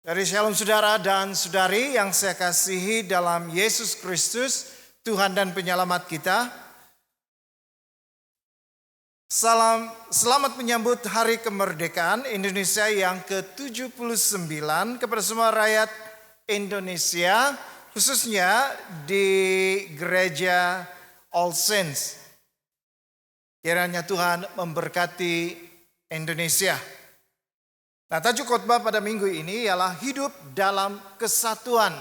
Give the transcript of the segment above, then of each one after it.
Dari Shalom saudara dan saudari yang saya kasihi dalam Yesus Kristus, Tuhan dan Penyelamat kita. Selamat menyambut Hari Kemerdekaan Indonesia yang ke-79 kepada semua rakyat Indonesia, khususnya di Gereja All Saints. Kiranya Tuhan memberkati Indonesia. Nah, tajuk khotbah pada minggu ini ialah hidup dalam kesatuan.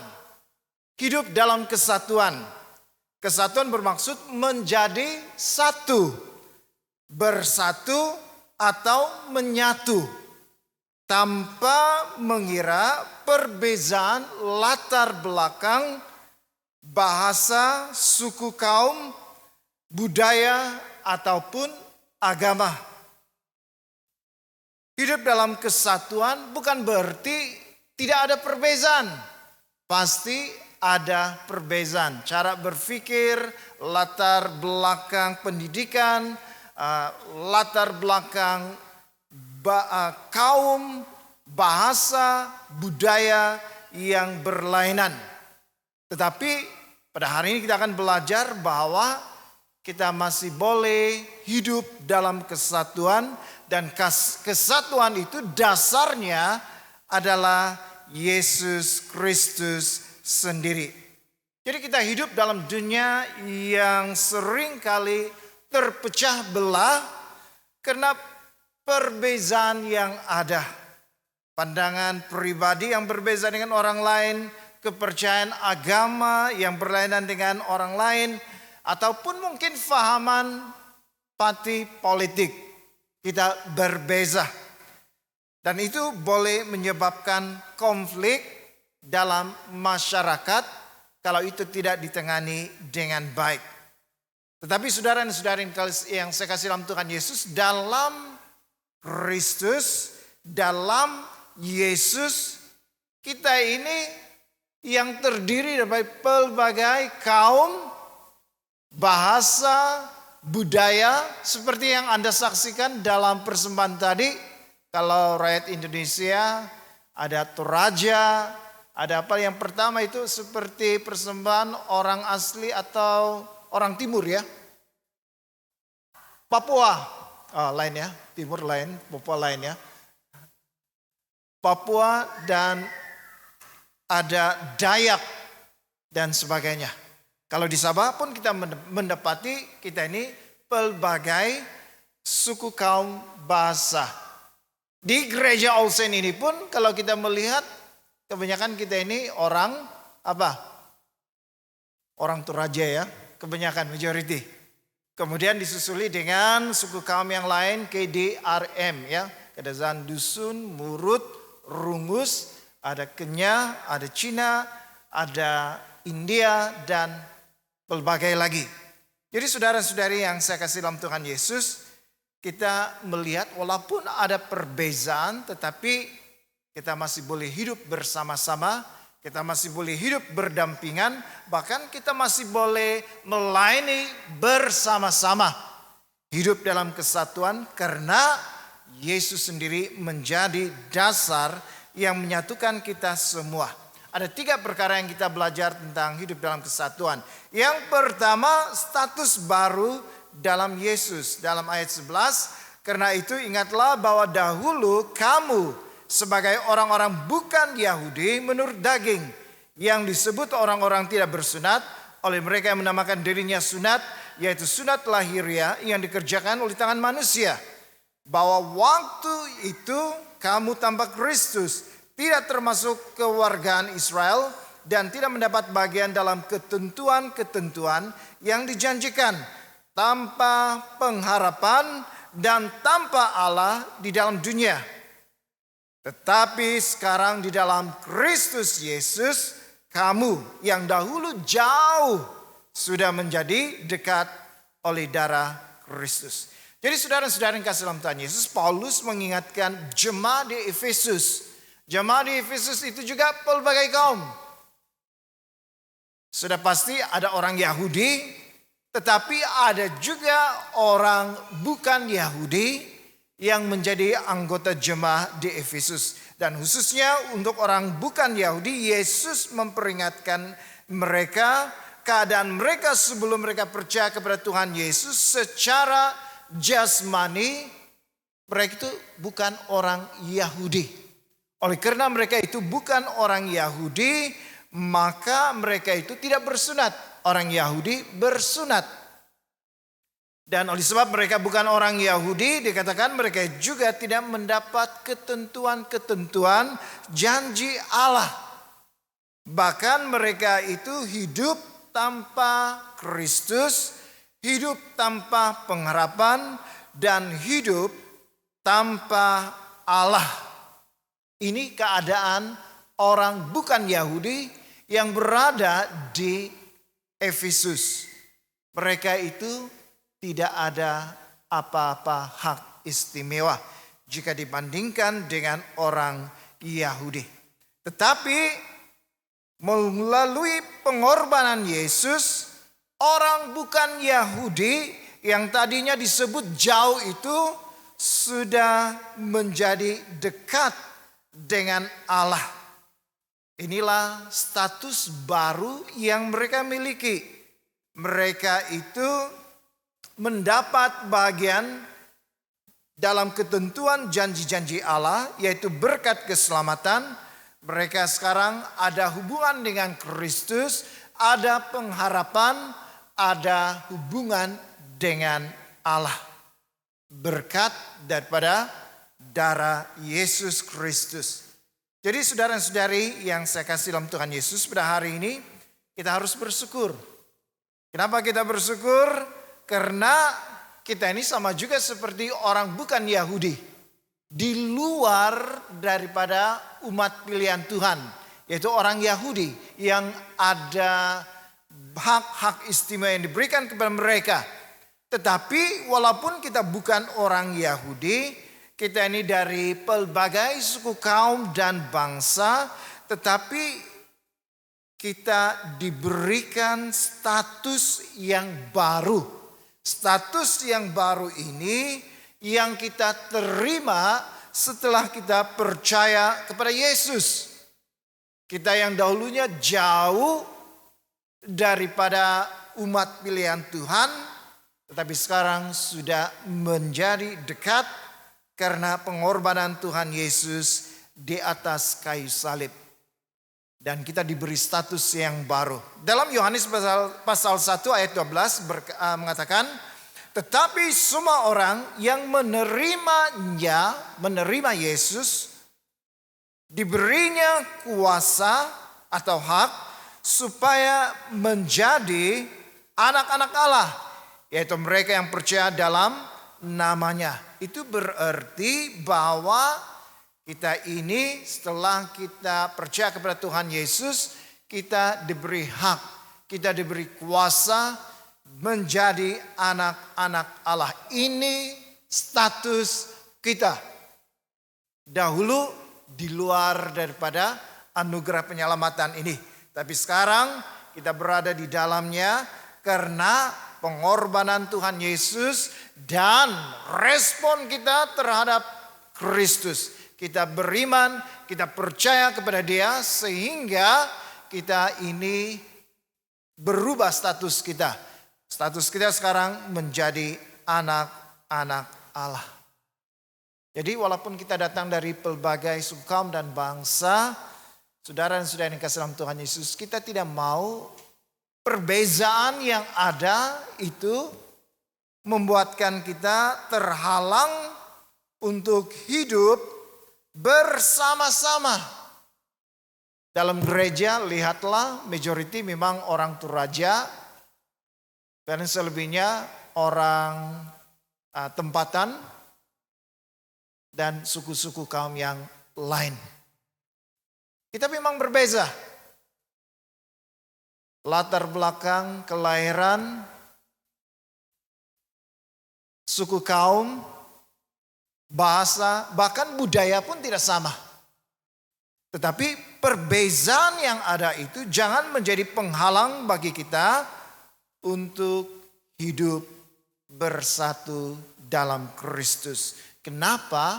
Hidup dalam kesatuan. Kesatuan bermaksud menjadi satu, bersatu atau menyatu, tanpa mengira perbezaan latar belakang, bahasa, suku kaum, budaya, ataupun agama. Hidup dalam kesatuan bukan berarti tidak ada perbezaan. Pasti ada perbezaan. Cara berpikir, latar belakang pendidikan, latar belakang kaum, bahasa, budaya yang berlainan. Tetapi pada hari ini kita akan belajar bahwa kita masih boleh hidup dalam kesatuan. Dan kesatuan itu dasarnya adalah Yesus Kristus sendiri. Jadi kita hidup dalam dunia yang seringkali terpecah belah karena perbezaan yang ada. Pandangan pribadi yang berbeda dengan orang lain, kepercayaan agama yang berlainan dengan orang lain, ataupun mungkin fahaman parti politik. Kita berbeza. Dan itu boleh menyebabkan konflik dalam masyarakat kalau itu tidak ditangani dengan baik. Tetapi saudara dan saudari yang saya kasih dalam Tuhan Yesus, dalam Kristus, dalam Yesus, kita ini yang terdiri dari pelbagai kaum, bahasa, budaya, seperti yang Anda saksikan dalam persembahan tadi. Kalau rakyat Indonesia ada Toraja, ada apa yang pertama itu seperti persembahan orang asli atau orang timur ya. Papua, lain ya, timur lain, Papua lain ya. Papua dan ada Dayak dan sebagainya. Kalau di Sabah pun kita mendapati kita ini pelbagai suku kaum bahasa. Di gereja All Saints ini pun kalau kita melihat kebanyakan kita ini orang apa? Orang Toraja ya, kebanyakan majority. Kemudian disusuli dengan suku kaum yang lain KDRM ya. Kedazan Dusun, Murut, Rungus, ada Kenya, ada Cina, ada India dan pelbagai lagi. Jadi saudara-saudari yang saya kasih dalam Tuhan Yesus, kita melihat walaupun ada perbezaan tetapi kita masih boleh hidup bersama-sama, kita masih boleh hidup berdampingan, bahkan kita masih boleh melayani bersama-sama. Hidup dalam kesatuan karena Yesus sendiri menjadi dasar yang menyatukan kita semua. Ada 3 perkara yang kita belajar tentang hidup dalam kesatuan. Yang pertama, status baru dalam Yesus. Dalam ayat 11, karena itu ingatlah bahwa dahulu kamu sebagai orang-orang bukan Yahudi menurut daging, yang disebut orang-orang tidak bersunat oleh mereka yang menamakan dirinya sunat, yaitu sunat lahiriah yang dikerjakan oleh tangan manusia. Bahwa waktu itu kamu tanpa Kristus, tidak termasuk kewargaan Israel dan tidak mendapat bagian dalam ketentuan-ketentuan yang dijanjikan, tanpa pengharapan dan tanpa Allah di dalam dunia. Tetapi sekarang di dalam Kristus Yesus, kamu yang dahulu jauh sudah menjadi dekat oleh darah Kristus. Jadi saudara-saudara yang kasih dalam Tuhan Yesus, Paulus mengingatkan jemaat di Efesus. Jemaat di Efesus itu juga pelbagai kaum. Sudah pasti ada orang Yahudi, tetapi ada juga orang bukan Yahudi yang menjadi anggota jemaah di Efesus. Dan khususnya untuk orang bukan Yahudi, Yesus memperingatkan mereka keadaan mereka sebelum mereka percaya kepada Tuhan Yesus secara jasmani. Mereka itu bukan orang Yahudi. Oleh karena mereka itu bukan orang Yahudi, maka mereka itu tidak bersunat. Orang Yahudi bersunat. Dan oleh sebab mereka bukan orang Yahudi, dikatakan mereka juga tidak mendapat ketentuan-ketentuan janji Allah. Bahkan mereka itu hidup tanpa Kristus, hidup tanpa pengharapan, dan hidup tanpa Allah. Ini keadaan orang bukan Yahudi yang berada di Efesus. Mereka itu tidak ada apa-apa hak istimewa jika dibandingkan dengan orang Yahudi. Tetapi melalui pengorbanan Yesus, orang bukan Yahudi yang tadinya disebut jauh itu sudah menjadi dekat dengan Allah. Inilah status baru yang mereka miliki. Mereka itu mendapat bagian dalam ketentuan janji-janji Allah, yaitu berkat keselamatan. Mereka sekarang ada hubungan dengan Kristus, ada pengharapan, ada hubungan dengan Allah. Berkat daripada darah Yesus Kristus. Jadi saudara-saudari yang saya kasih dalam Tuhan Yesus, pada hari ini kita harus bersyukur. Kenapa kita bersyukur? Karena kita ini sama juga seperti orang bukan Yahudi. Di luar daripada umat pilihan Tuhan. Yaitu orang Yahudi yang ada hak-hak istimewa yang diberikan kepada mereka. Tetapi walaupun kita bukan orang Yahudi, kita ini dari pelbagai suku kaum dan bangsa, tetapi kita diberikan status yang baru. Status yang baru ini yang kita terima setelah kita percaya kepada Yesus. Kita yang dahulunya jauh daripada umat pilihan Tuhan, tetapi sekarang sudah menjadi dekat karena pengorbanan Tuhan Yesus di atas kayu salib. Dan kita diberi status yang baru. Dalam Yohanes pasal 1 ayat 12 mengatakan, tetapi semua orang yang menerima Yesus, diberinya kuasa atau hak supaya menjadi anak-anak Allah. Yaitu mereka yang percaya dalam namanya. Itu berarti bahwa kita ini setelah kita percaya kepada Tuhan Yesus, kita diberi hak, kita diberi kuasa menjadi anak-anak Allah. Ini status kita. Dahulu di luar daripada anugerah penyelamatan ini. Tapi sekarang kita berada di dalamnya karena pengorbanan Tuhan Yesus dan respon kita terhadap Kristus. Kita beriman, kita percaya kepada Dia sehingga kita ini berubah status kita. Status kita sekarang menjadi anak-anak Allah. Jadi walaupun kita datang dari pelbagai suku kaum dan bangsa, saudara dan saudara yang kasih dalam Tuhan Yesus, kita tidak mau perbezaan yang ada itu membuatkan kita terhalang untuk hidup bersama-sama. Dalam gereja lihatlah majority memang orang Toraja dan selebihnya orang tempatan dan suku-suku kaum yang lain. Kita memang berbeza. Latar belakang, kelahiran, suku kaum, bahasa, bahkan budaya pun tidak sama. Tetapi perbezaan yang ada itu jangan menjadi penghalang bagi kita untuk hidup bersatu dalam Kristus. Kenapa?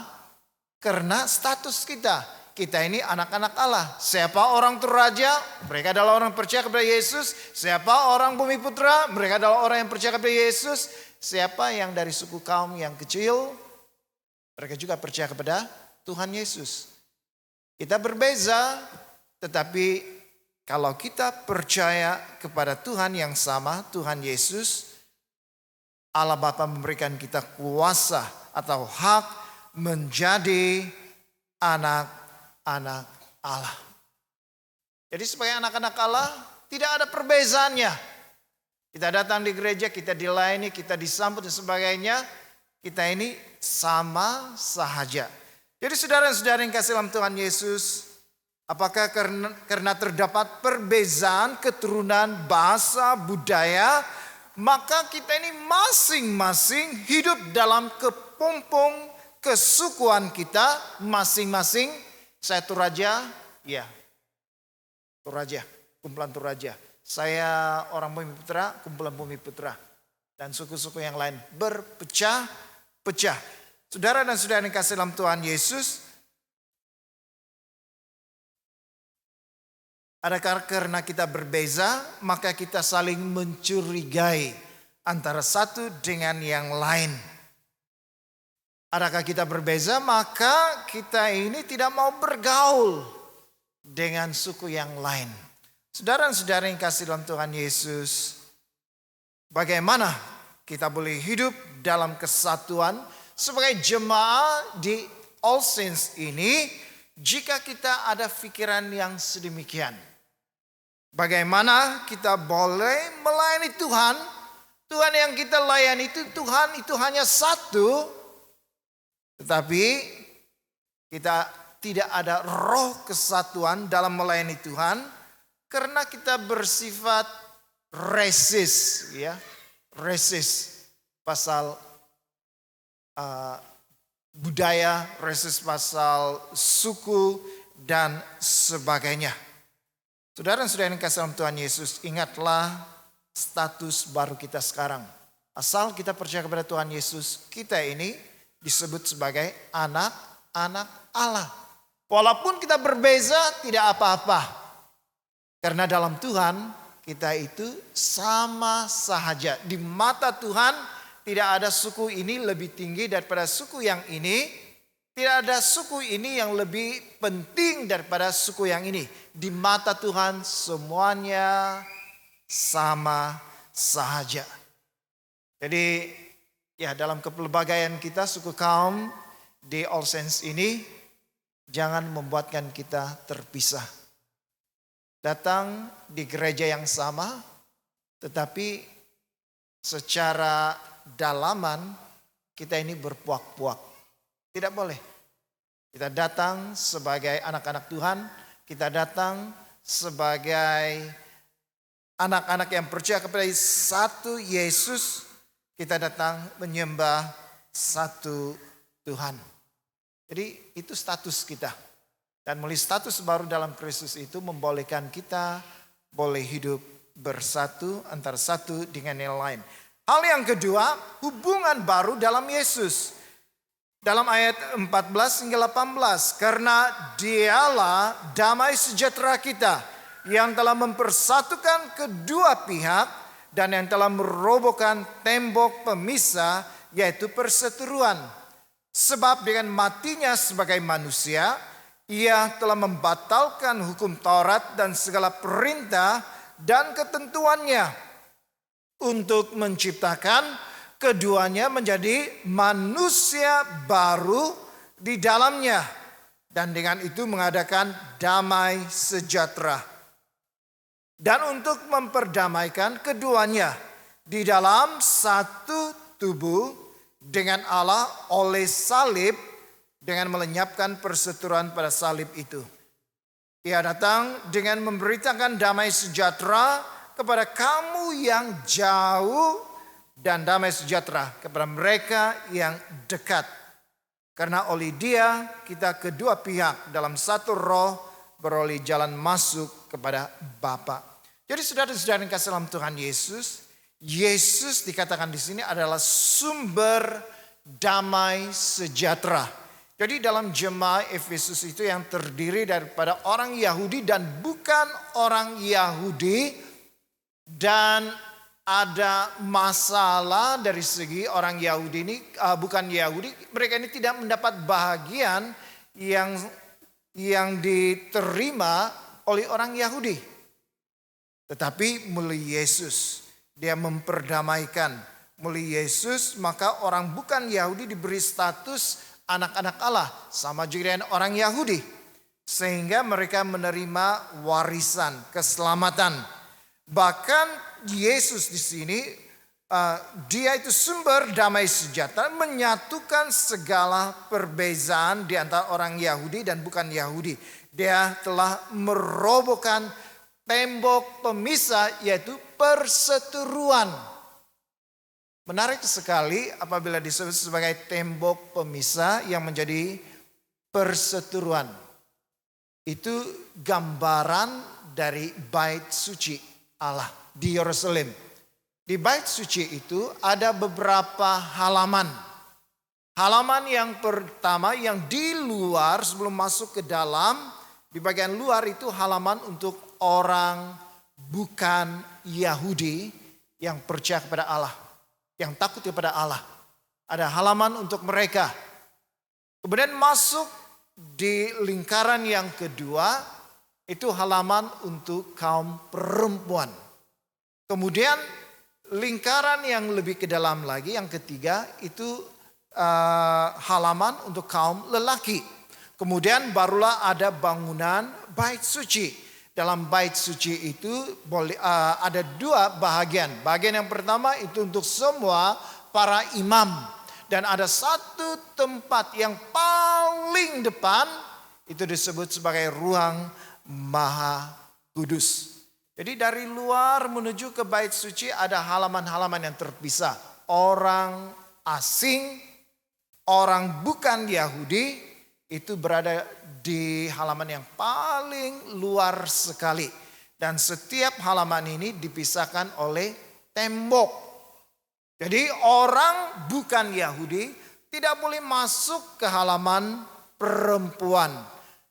Karena status kita. kita ini anak-anak Allah. Siapa orang Toraja? Mereka adalah orang percaya kepada Yesus. Siapa orang Bumi Putra? Mereka adalah orang yang percaya kepada Yesus. Siapa yang dari suku kaum yang kecil? Mereka juga percaya kepada Tuhan Yesus. Kita berbeza, tetapi kalau kita percaya kepada Tuhan yang sama, Tuhan Yesus, Allah Bapa memberikan kita kuasa atau hak menjadi anak-anak Allah. Jadi sebagai anak-anak Allah tidak ada perbezaannya. Kita datang di gereja, kita dilayani, kita disambut dan sebagainya. Kita ini sama sahaja. Jadi saudara-saudara yang kasih dalam Tuhan Yesus, apakah karena terdapat perbezaan keturunan, bahasa, budaya, maka kita ini masing-masing hidup dalam kepompong kesukuan kita masing-masing. Saya Toraja, ya, Toraja, kumpulan Toraja. Saya orang Bumi Putra, kumpulan Bumi Putra. Dan suku-suku yang lain berpecah-pecah. Saudara dan saudara yang kasih dalam Tuhan Yesus, adakah karena kita berbeza, maka kita saling mencurigai antara satu dengan yang lain? Adakah kita berbeza, maka kita ini tidak mau bergaul dengan suku yang lain? Saudara dan saudara yang kasih dalam Tuhan Yesus, bagaimana kita boleh hidup dalam kesatuan sebagai jemaah di All Saints ini jika kita ada pikiran yang sedemikian? Bagaimana kita boleh melayani Tuhan? Tuhan yang kita layani itu Tuhan itu hanya satu, tetapi kita tidak ada roh kesatuan dalam melayani Tuhan karena kita bersifat resist, ya, resist pasal budaya, resist pasal suku dan sebagainya. Saudara dan saudara yang kasih dalam Tuhan Yesus, ingatlah status baru kita sekarang. Asal kita percaya kepada Tuhan Yesus, kita ini disebut sebagai anak-anak Allah. Walaupun kita berbeza, tidak apa-apa. Karena dalam Tuhan, kita itu sama sahaja. Di mata Tuhan, tidak ada suku ini lebih tinggi daripada suku yang ini. Tidak ada suku ini yang lebih penting daripada suku yang ini. Di mata Tuhan semuanya sama sahaja. Jadi ya dalam kepelbagaian kita suku kaum di All Saints ini jangan membuatkan kita terpisah. Datang di gereja yang sama tetapi secara dalaman kita ini berpuak-puak. Tidak boleh. Kita datang sebagai anak-anak Tuhan, kita datang sebagai anak-anak yang percaya kepada satu Yesus, kita datang menyembah satu Tuhan. Jadi itu status kita. Dan melalui status baru dalam Kristus itu membolehkan kita boleh hidup bersatu antara satu dengan yang lain. Hal yang kedua, hubungan baru dalam Yesus. Dalam ayat 14 hingga 18, karena dialah damai sejahtera kita yang telah mempersatukan kedua pihak dan yang telah merobohkan tembok pemisah yaitu perseteruan. Sebab dengan matinya sebagai manusia, ia telah membatalkan hukum Taurat dan segala perintah dan ketentuannya untuk menciptakan keduanya menjadi manusia baru di dalamnya. Dan dengan itu mengadakan damai sejahtera. Dan untuk memperdamaikan keduanya di dalam satu tubuh dengan Allah oleh salib dengan melenyapkan perseteruan pada salib itu. Ia datang dengan memberitakan damai sejahtera kepada kamu yang jauh dan damai sejahtera kepada mereka yang dekat. Karena oleh Dia kita kedua pihak dalam satu roh beroleh jalan masuk kepada Bapa. Jadi saudara-saudara yang kasih dalam Tuhan Yesus, Yesus dikatakan di sini adalah sumber damai sejahtera Jadi dalam jemaat Efesus itu yang terdiri daripada orang Yahudi dan bukan orang Yahudi, dan ada masalah dari segi orang Yahudi ini, bukan Yahudi, mereka ini tidak mendapat bahagian yang diterima oleh orang Yahudi. Tetapi melalui Yesus, dia memperdamaikan. Melalui Yesus, maka orang bukan Yahudi diberi status anak-anak Allah, sama juga dengan orang Yahudi. Sehingga mereka menerima warisan, keselamatan. Bahkan Yesus di sini, dia itu sumber damai sejahtera, menyatukan segala perbezaan di antara orang Yahudi dan bukan Yahudi. Dia telah merobohkan tembok pemisah, yaitu perseteruan. Menarik sekali apabila disebut sebagai tembok pemisah yang menjadi perseteruan. Itu gambaran dari bait suci Allah di Yerusalem. Di bait suci itu ada beberapa halaman. Halaman yang pertama yang di luar sebelum masuk ke dalam, di bagian luar itu halaman untuk orang bukan Yahudi yang percaya kepada Allah, yang takut kepada Allah. Ada halaman untuk mereka. Kemudian masuk di lingkaran yang kedua, itu halaman untuk kaum perempuan. Kemudian lingkaran yang lebih ke dalam lagi, yang ketiga, itu halaman untuk kaum lelaki. Kemudian barulah ada bangunan bait suci. Dalam bait suci itu ada dua bahagian. Bahagian yang pertama itu untuk semua para imam. Dan ada satu tempat yang paling depan, itu disebut sebagai ruang Maha Kudus. Jadi dari luar menuju ke bait suci ada halaman-halaman yang terpisah. Orang asing, orang bukan Yahudi, itu berada di halaman yang paling luar sekali. Dan setiap halaman ini dipisahkan oleh tembok. Jadi orang bukan Yahudi tidak boleh masuk ke halaman perempuan,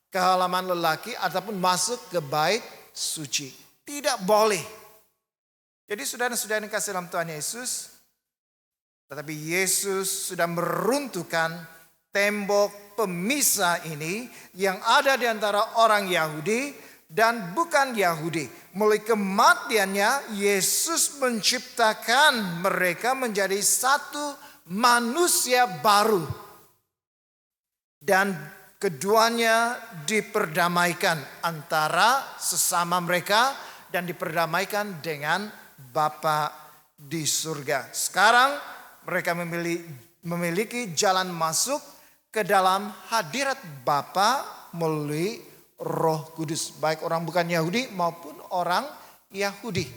ke halaman lelaki, ataupun masuk ke bait suci. Tidak boleh. Jadi saudara-saudara yang kasih dalam Tuhan Yesus, tetapi Yesus sudah meruntuhkan tembok pemisah ini yang ada di antara orang Yahudi dan bukan Yahudi. Melalui kematiannya, Yesus menciptakan mereka menjadi satu manusia baru. Dan keduanya diperdamaikan antara sesama mereka dan diperdamaikan dengan Bapa di surga. Sekarang mereka memiliki jalan masuk ke dalam hadirat Bapa melalui Roh Kudus. Baik orang bukan Yahudi maupun orang Yahudi.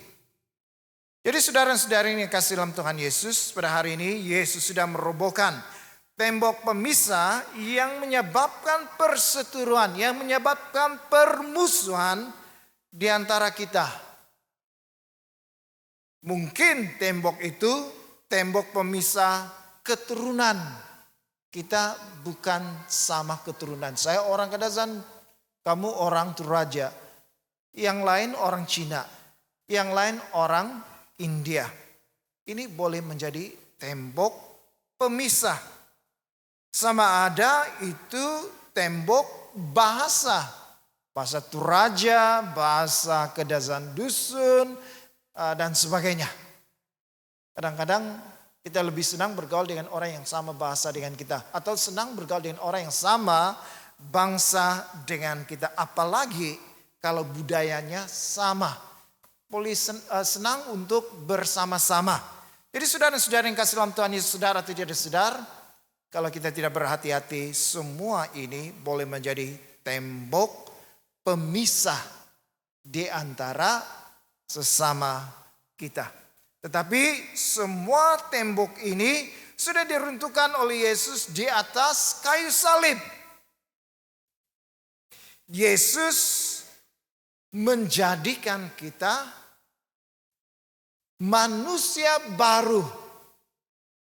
Jadi saudara-saudari yang kasih dalam Tuhan Yesus, pada hari ini Yesus sudah merobohkan tembok pemisah yang menyebabkan perseteruan, yang menyebabkan permusuhan di antara kita. Mungkin tembok itu tembok pemisah keturunan. Kita bukan sama keturunan. Saya orang Kadazan, kamu orang Toraja. Yang lain orang Cina. Yang lain orang India. Ini boleh menjadi tembok pemisah. Sama ada itu tembok bahasa. Bahasa Toraja, bahasa Kadazan Dusun, dan sebagainya. Kadang-kadang kita lebih senang bergaul dengan orang yang sama bahasa dengan kita. Atau senang bergaul dengan orang yang sama bangsa dengan kita. Apalagi kalau budayanya sama. Boleh senang untuk bersama-sama. Jadi saudara-saudara yang kasih dalam Tuhan Yesus, saudara atau tidak sadar, kalau kita tidak berhati-hati, semua ini boleh menjadi tembok pemisah di antara sesama kita. Tetapi semua tembok ini sudah diruntuhkan oleh Yesus di atas kayu salib. Yesus menjadikan kita manusia baru.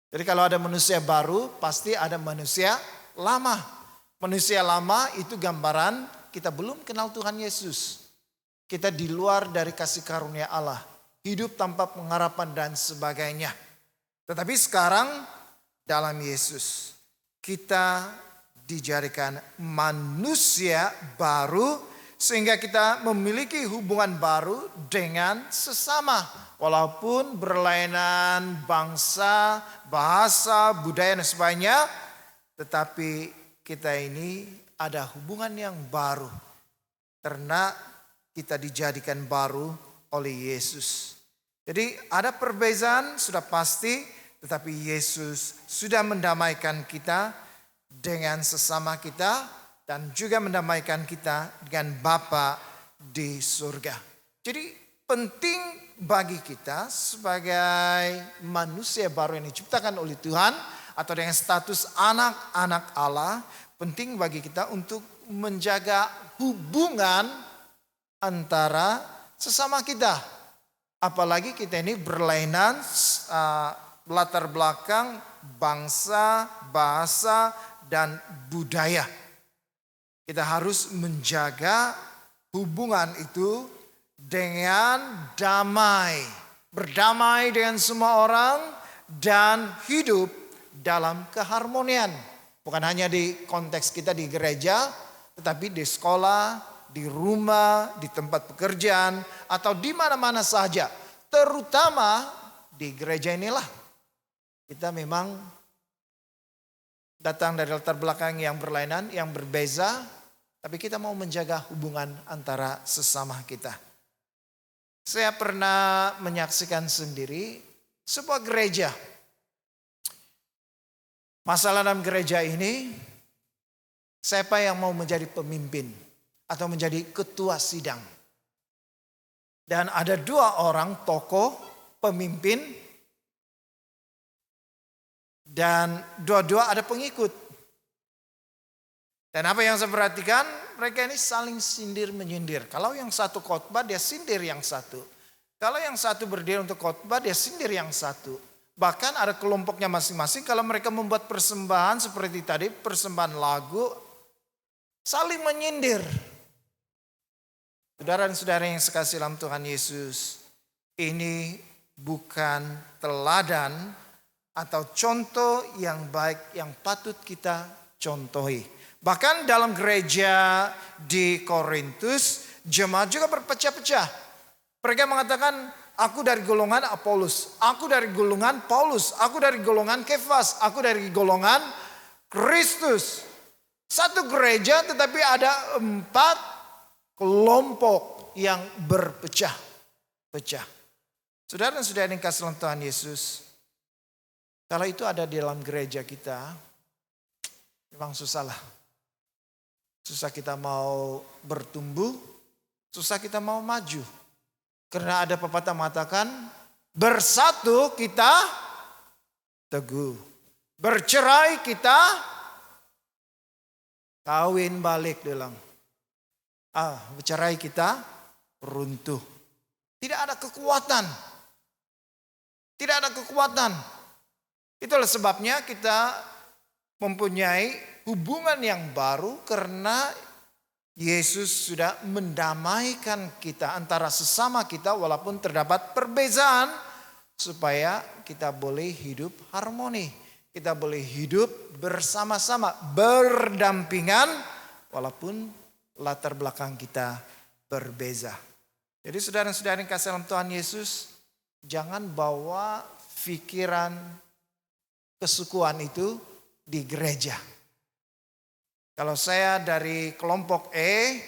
Jadi kalau ada manusia baru, pasti ada manusia lama. Manusia lama itu gambaran kita belum kenal Tuhan Yesus. Kita di luar dari kasih karunia Allah. Hidup tanpa pengharapan dan sebagainya. Tetapi sekarang dalam Yesus kita dijadikan manusia baru sehingga kita memiliki hubungan baru dengan sesama. Walaupun berlainan bangsa, bahasa, budaya dan sebagainya, tetapi kita ini ada hubungan yang baru karena kita dijadikan baru oleh Yesus. Jadi ada perbedaan sudah pasti, tetapi Yesus sudah mendamaikan kita dengan sesama kita dan juga mendamaikan kita dengan Bapa di surga. Jadi penting bagi kita sebagai manusia baru yang diciptakan oleh Tuhan atau dengan status anak-anak Allah, penting bagi kita untuk menjaga hubungan antara sesama kita. Apalagi kita ini berlainan latar belakang bangsa, bahasa, dan budaya. Kita harus menjaga hubungan itu dengan damai. Berdamai dengan semua orang dan hidup dalam keharmonian. Bukan hanya di konteks kita di gereja, tetapi di sekolah, di rumah, di tempat pekerjaan, atau di mana-mana saja. Terutama di gereja inilah. Kita memang datang dari latar belakang yang berlainan, yang berbeza, tapi kita mau menjaga hubungan antara sesama kita. Saya pernah menyaksikan sendiri sebuah gereja. Masalah dalam gereja ini, siapa yang mau menjadi pemimpin atau menjadi ketua sidang. Dan ada dua orang tokoh pemimpin dan dua-dua ada pengikut. Dan apa yang saya perhatikan, mereka ini saling sindir menyindir. Kalau yang satu khotbah, dia sindir yang satu. Kalau yang satu berdiri untuk khotbah, dia sindir yang satu. Bahkan ada kelompoknya masing-masing. Kalau mereka membuat persembahan seperti tadi, persembahan lagu, saling menyindir. Saudara dan saudara yang sekasih dalam Tuhan Yesus, ini bukan teladan atau contoh yang baik yang patut kita contohi. Bahkan dalam gereja di Korintus, jemaat juga berpecah-pecah. Mereka mengatakan, aku dari golongan Apolos, aku dari golongan Paulus, aku dari golongan Kefas, aku dari golongan Kristus. Satu gereja tetapi ada 4 kelompok yang berpecah-pecah. Saudara dan saudara yang kasih dalam Tuhan Yesus, kalau itu ada di dalam gereja kita, memang susah lah. Susah kita mau bertumbuh, susah kita mau maju. Karena ada pepatah mengatakan, bersatu kita teguh. Bercerai kita kawin balik dalam. Bercerai kita runtuh. Tidak ada kekuatan. Tidak ada kekuatan. Itulah sebabnya kita mempunyai hubungan yang baru karena Yesus sudah mendamaikan kita antara sesama kita walaupun terdapat perbedaan supaya kita boleh hidup harmoni. Kita boleh hidup bersama-sama, berdampingan walaupun latar belakang kita berbeza. Jadi saudara-saudara yang kasih dalam Tuhan Yesus, jangan bawa pikiran kesukuan itu di gereja. Kalau saya dari kelompok E,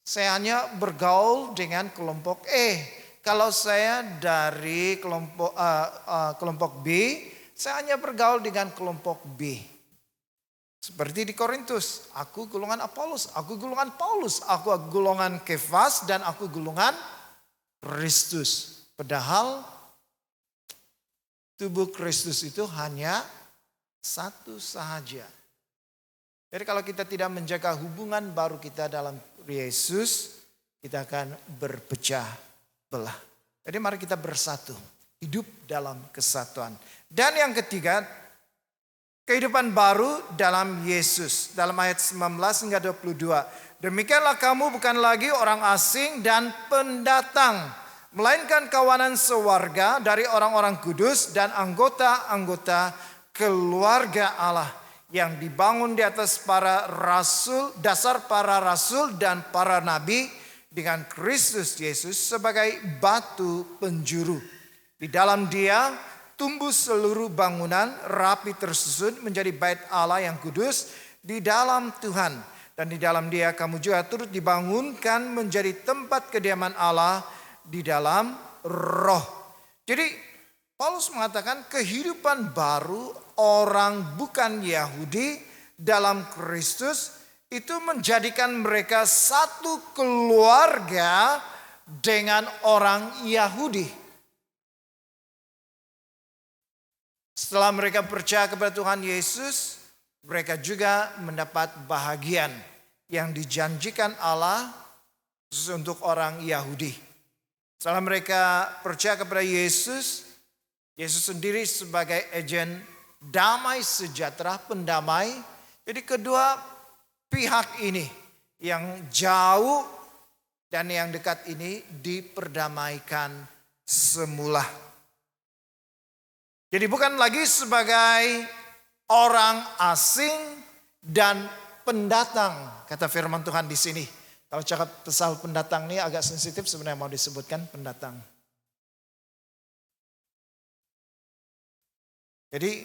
saya hanya bergaul dengan kelompok E. Kalau saya dari kelompok B, saya hanya bergaul dengan kelompok B. Seperti di Korintus, aku golongan Apolos, aku golongan Paulus, aku golongan Kefas, dan aku golongan Kristus. Padahal tubuh Kristus itu hanya satu sahaja. Jadi kalau kita tidak menjaga hubungan baru kita dalam Yesus, kita akan berpecah belah. Jadi mari kita bersatu, hidup dalam kesatuan. Dan yang ketiga, Kehidupan baru dalam Yesus. Dalam ayat 19 hingga 22. Demikianlah kamu bukan lagi orang asing dan pendatang, melainkan kawanan sewarga dari orang-orang kudus dan anggota-anggota keluarga Allah yang dibangun di atas para rasul, dasar para rasul dan para nabi dengan Kristus Yesus sebagai batu penjuru. Di dalam Dia tumbuh seluruh bangunan rapi tersusun menjadi bait Allah yang kudus di dalam Tuhan. Dan di dalam Dia kamu juga turut dibangunkan menjadi tempat kediaman Allah di dalam roh. Jadi Paulus mengatakan kehidupan baru orang bukan Yahudi dalam Kristus itu menjadikan mereka satu keluarga dengan orang Yahudi. Setelah mereka percaya kepada Tuhan Yesus, mereka juga mendapat bahagian yang dijanjikan Allah khusus untuk orang Yahudi. Setelah mereka percaya kepada Yesus, Yesus sendiri sebagai agen damai sejahtera, pendamai. Jadi kedua pihak ini yang jauh dan yang dekat ini diperdamaikan semula. Jadi bukan lagi sebagai orang asing dan pendatang, kata firman Tuhan di sini. Kalau cakap pasal pendatang ini agak sensitif sebenarnya mau disebutkan pendatang. Jadi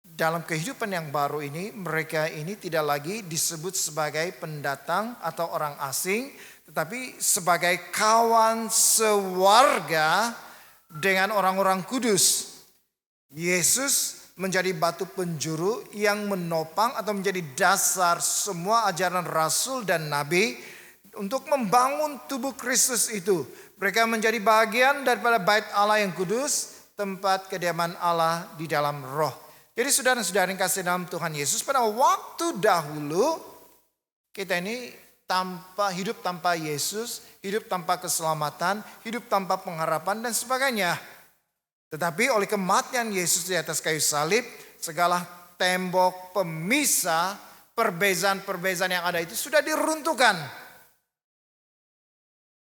dalam kehidupan yang baru ini mereka ini tidak lagi disebut sebagai pendatang atau orang asing, tetapi sebagai kawan sewarga dengan orang-orang kudus. Yesus menjadi batu penjuru yang menopang atau menjadi dasar semua ajaran rasul dan nabi untuk membangun tubuh Kristus itu. Mereka menjadi bagian daripada bait Allah yang kudus, tempat kediaman Allah di dalam roh. Jadi saudara-saudara yang kasih dalam Tuhan Yesus, pada waktu dahulu kita ini hidup tanpa Yesus, hidup tanpa keselamatan, hidup tanpa pengharapan dan sebagainya. Tetapi oleh kematian Yesus di atas kayu salib, segala tembok pemisah, perbezaan-perbezaan yang ada itu sudah diruntuhkan.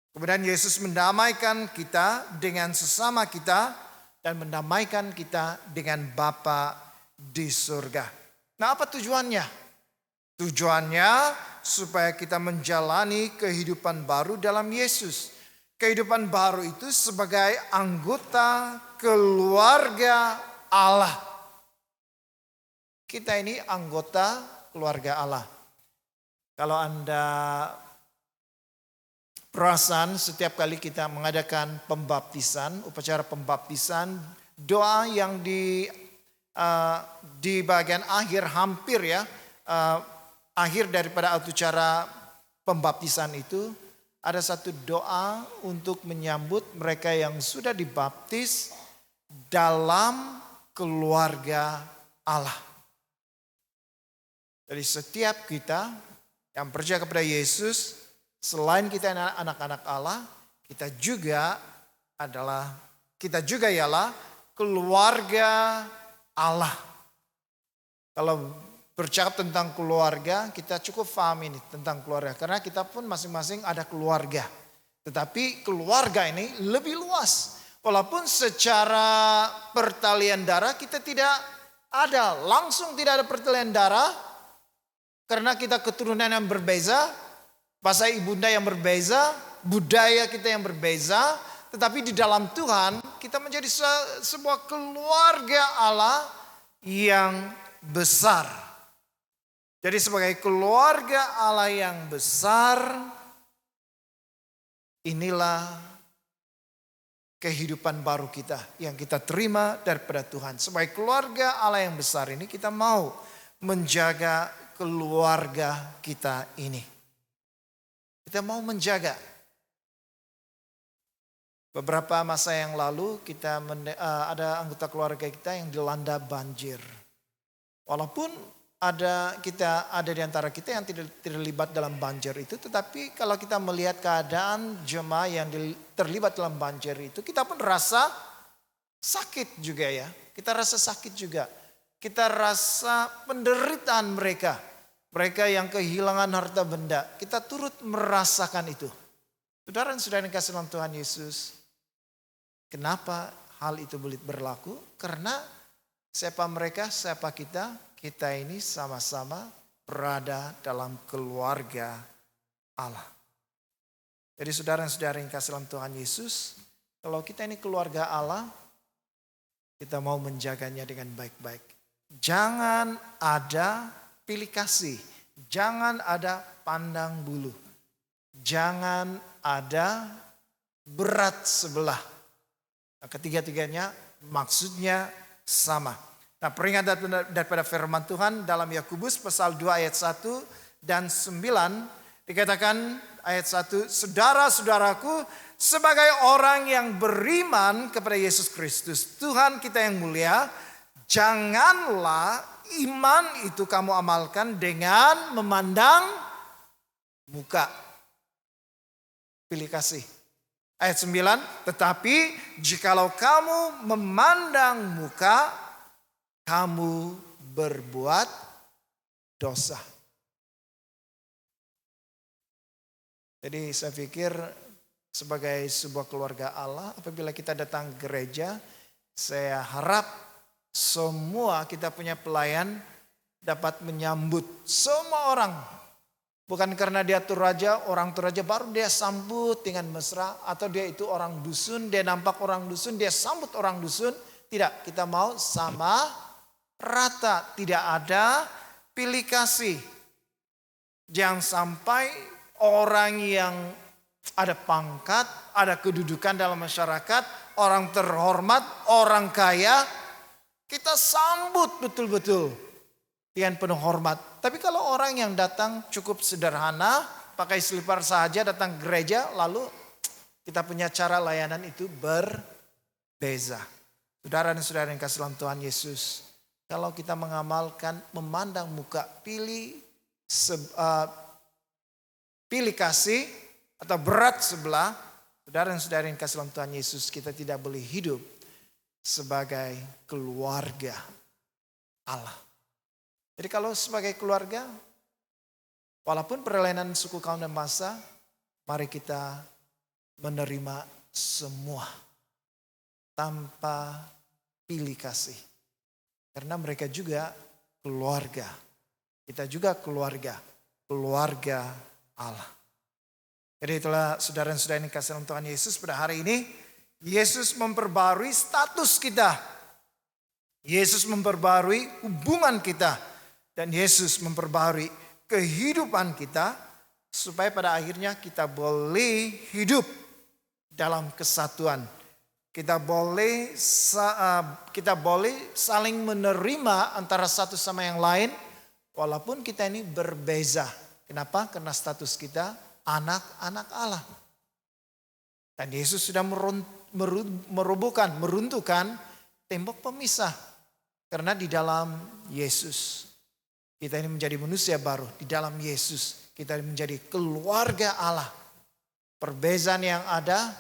Kemudian Yesus mendamaikan kita dengan sesama kita dan mendamaikan kita dengan Bapa di surga. Nah, apa tujuannya? Tujuannya supaya kita menjalani kehidupan baru dalam Yesus. Kehidupan baru itu sebagai anggota keluarga Allah. Kita ini anggota keluarga Allah. Kalau Anda perasan setiap kali kita mengadakan pembaptisan, upacara pembaptisan, doa yang di bagian akhir hampir ya, akhir daripada upacara pembaptisan itu, ada satu doa untuk menyambut mereka yang sudah dibaptis dalam keluarga Allah. Jadi setiap kita yang percaya kepada Yesus, selain kita anak-anak Allah, kita juga ialah keluarga Allah. Kalau bercakap tentang keluarga, kita cukup paham ini tentang keluarga. Karena kita pun masing-masing ada keluarga. Tetapi keluarga ini lebih luas. Walaupun secara pertalian darah kita tidak tidak ada pertalian darah. Karena kita keturunan yang berbeza, bahasa ibunda yang berbeza, budaya kita yang berbeza. Tetapi di dalam Tuhan kita menjadi sebuah keluarga Allah yang besar. Jadi sebagai keluarga Allah yang besar, inilah kehidupan baru kita yang kita terima daripada Tuhan. Sebagai keluarga Allah yang besar ini kita mau menjaga keluarga kita ini. Kita mau menjaga. Beberapa masa yang lalu ada anggota keluarga kita yang dilanda banjir. Walaupun ada di antara kita yang tidak terlibat dalam banjir itu, tetapi kalau kita melihat keadaan jemaah yang terlibat dalam banjir itu, kita pun rasa sakit juga ya. Kita rasa sakit juga. kita rasa penderitaan mereka. Mereka yang kehilangan harta benda. Kita turut merasakan itu. Saudara dan saudara yang kasih dalam Tuhan Yesus. Kenapa hal itu boleh berlaku? Karena siapa mereka, siapa kita? Kita ini sama-sama berada dalam keluarga Allah. Jadi saudara dan saudara yang kasih dalam Tuhan Yesus. Kalau kita ini keluarga Allah, kita mau menjaganya dengan baik-baik. Jangan ada pilih kasih. Jangan ada pandang bulu. Jangan ada berat sebelah. Nah, ketiga-tiganya maksudnya sama. Nah, peringat daripada firman Tuhan dalam Yakobus pasal 2 ayat 1 dan 9 dikatakan ayat 1, saudara-saudaraku, sebagai orang yang beriman kepada Yesus Kristus, Tuhan kita yang mulia, janganlah iman itu kamu amalkan dengan memandang muka. Pilih kasih. Ayat 9, tetapi jikalau kamu memandang muka, kamu berbuat dosa. Jadi saya pikir sebagai sebuah keluarga Allah, apabila kita datang ke gereja, saya harap semua kita punya pelayan dapat menyambut semua orang. Bukan karena dia Toraja, orang Toraja baru dia sambut dengan mesra. Atau dia itu orang dusun, dia nampak orang dusun, dia sambut orang dusun. Tidak, kita mau sama rata. Tidak ada pilih kasih. Jangan sampai orang yang ada pangkat, ada kedudukan dalam masyarakat, orang terhormat, orang kaya, kita sambut betul-betul dengan penuh hormat. Tapi kalau orang yang datang cukup sederhana, pakai selipar saja datang ke gereja, lalu kita punya cara layanan itu berbeza. Saudara dan saudara yang kasih dalam Tuhan Yesus, kalau kita mengamalkan memandang muka, pilih kasih atau berat sebelah, saudara dan saudara yang kasih dalam Tuhan Yesus, kita tidak boleh hidup sebagai keluarga Allah. Jadi kalau sebagai keluarga, walaupun perlainan suku kaum dan bangsa, mari kita menerima semua tanpa pilih kasih. Karena mereka juga keluarga. Kita juga keluarga Allah. Jadi itulah saudara dan saudara yang kasih dalam Tuhan Yesus, pada hari ini Yesus memperbarui status kita. Yesus memperbarui hubungan kita. Dan Yesus memperbarui kehidupan kita supaya pada akhirnya kita boleh hidup dalam kesatuan. Kita boleh saling menerima antara satu sama yang lain walaupun kita ini berbeza. Kenapa? Karena status kita anak-anak Allah. Dan Yesus sudah meruntuhkan tembok pemisah. Karena di dalam Yesus kita ini menjadi manusia baru. Di dalam Yesus kita menjadi keluarga Allah. Perbezaan yang ada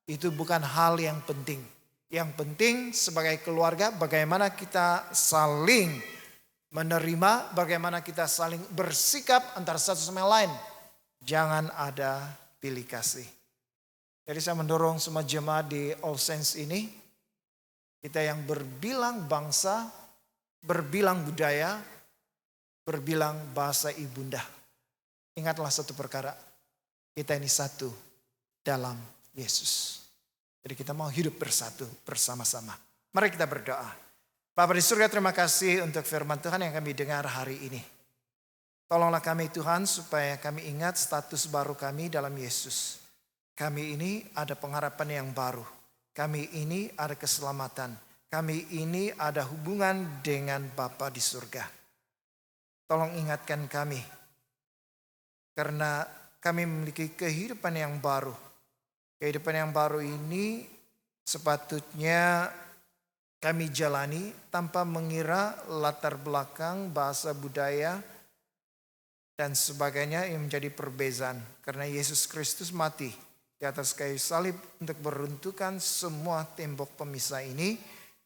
itu bukan hal yang penting. Yang penting sebagai keluarga bagaimana kita saling menerima. Bagaimana kita saling bersikap antara satu sama yang lain. Jangan ada pilih kasih. Jadi saya mendorong semua jemaat di All Saints ini. Kita yang berbilang bangsa, berbilang budaya, berbilang bahasa ibunda. Ingatlah satu perkara, kita ini satu dalam Yesus. Jadi kita mau hidup bersatu bersama-sama. Mari kita berdoa. Bapa di surga, terima kasih untuk firman Tuhan yang kami dengar hari ini. Tolonglah kami Tuhan supaya kami ingat status baru kami dalam Yesus. Kami ini ada pengharapan yang baru. Kami ini ada keselamatan. Kami ini ada hubungan dengan Bapa di surga. Tolong ingatkan kami, karena kami memiliki kehidupan yang baru. Kehidupan yang baru ini sepatutnya kami jalani tanpa mengira latar belakang, bahasa budaya, dan sebagainya yang menjadi perbezaan. Karena Yesus Kristus mati di atas kayu salib untuk meruntuhkan semua tembok pemisah ini.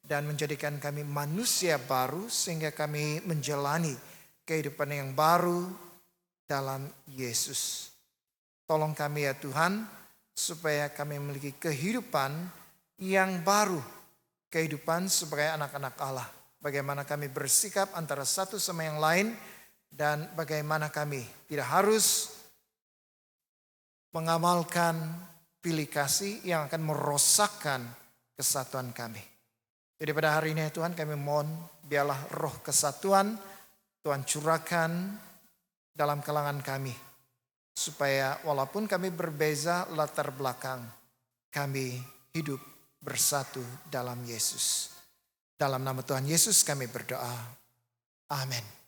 dan menjadikan kami manusia baru sehingga kami menjalani kehidupan yang baru dalam Yesus. Tolong kami ya Tuhan, supaya kami memiliki kehidupan yang baru, kehidupan sebagai anak-anak Allah. Bagaimana kami bersikap antara satu sama yang lain, dan bagaimana kami tidak harus mengamalkan pilih kasih yang akan merosakkan kesatuan kami. Jadi pada hari ini Tuhan, kami mohon biarlah roh kesatuan Tuhan curahkan dalam kalangan kami. Supaya walaupun kami berbeza latar belakang, kami hidup bersatu dalam Yesus. Dalam nama Tuhan Yesus kami berdoa. Amin.